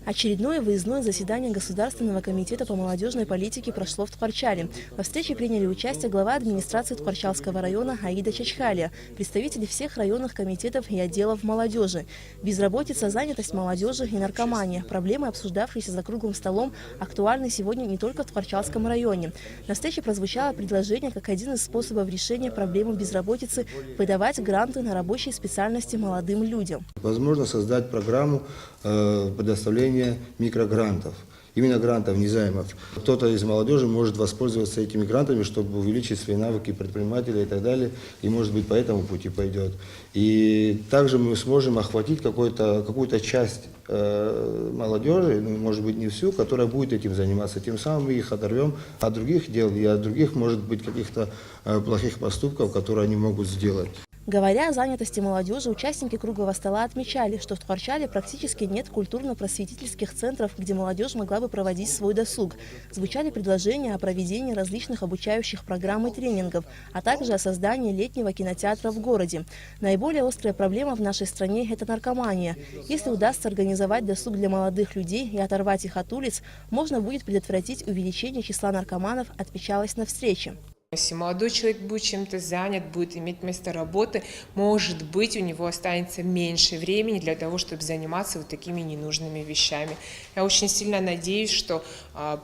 Очередное выездное заседание Государственного комитета по молодежной политике прошло в Тхварчале. Во встрече приняли участие глава администрации Тхварчалского района Аида Чачхалия, представители всех районных комитетов и отделов молодежи. Безработица, занятость молодежи и наркомания. Проблемы, обсуждавшиеся за круглым столом, актуальны сегодня не только в Тхварчалском районе. На встрече прозвучало предложение, как один из способов решения проблемы безработицы, выдавать гранты на рабочие специальности молодым людям. Возможно создать программу предоставления микрогрантов. Именно грантов, не займов. Кто-то из молодежи может воспользоваться этими грантами, чтобы увеличить свои навыки предпринимателя и так далее. И, может быть, по этому пути пойдет. И также мы сможем охватить какую-то часть молодежи, ну, может быть, не всю, которая будет этим заниматься. Тем самым мы их оторвем от других дел и от других, может быть, каких-то плохих поступков, которые они могут сделать. Говоря о занятости молодежи, участники круглого стола отмечали, что в Тхварчале практически нет культурно-просветительских центров, где молодежь могла бы проводить свой досуг. Звучали предложения о проведении различных обучающих программ и тренингов, а также о создании летнего кинотеатра в городе. Наиболее острая проблема в нашей стране – это наркомания. Если удастся организовать досуг для молодых людей и оторвать их от улиц, можно будет предотвратить увеличение числа наркоманов, отмечалось на встрече. Если молодой человек будет чем-то занят, будет иметь место работы, может быть, у него останется меньше времени для того, чтобы заниматься вот такими ненужными вещами. Я очень сильно надеюсь, что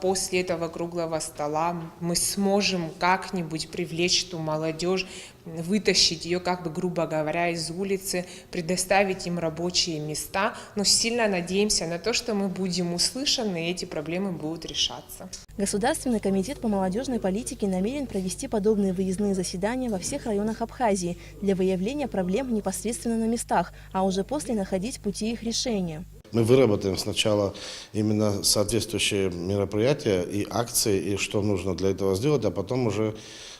после этого круглого стола мы сможем как-нибудь привлечь эту молодежь, вытащить ее, как бы грубо говоря, из улицы, предоставить им рабочие места. Но сильно надеемся на то, что мы будем услышаны и эти проблемы будут решаться. Государственный комитет по молодежной политике намерен провести подобные выездные заседания во всех районах Абхазии для выявления проблем непосредственно на местах, а уже после находить пути их решения. Мы выработаем сначала именно соответствующие мероприятия и акции, и что нужно для этого сделать, а потом уже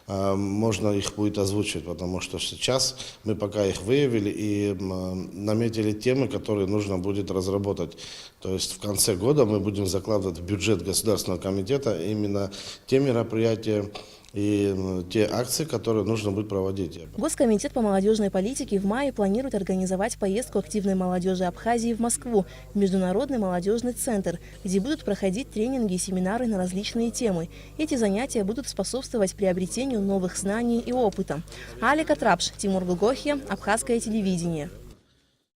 можно их будет озвучить, потому что сейчас мы пока их выявили и наметили темы, которые нужно будет разработать. То есть в конце года мы будем закладывать в бюджет Государственного комитета именно те мероприятия и те акции, которые нужно будет проводить. Госкомитет по молодежной политике в мае планирует организовать поездку активной молодежи Абхазии в Москву, в Международный молодежный центр, где будут проходить тренинги и семинары на различные темы. Эти занятия будут способствовать приобретению новых знаний и опыта. Алика Трапш, Тимур Гугохи, Абхазское телевидение.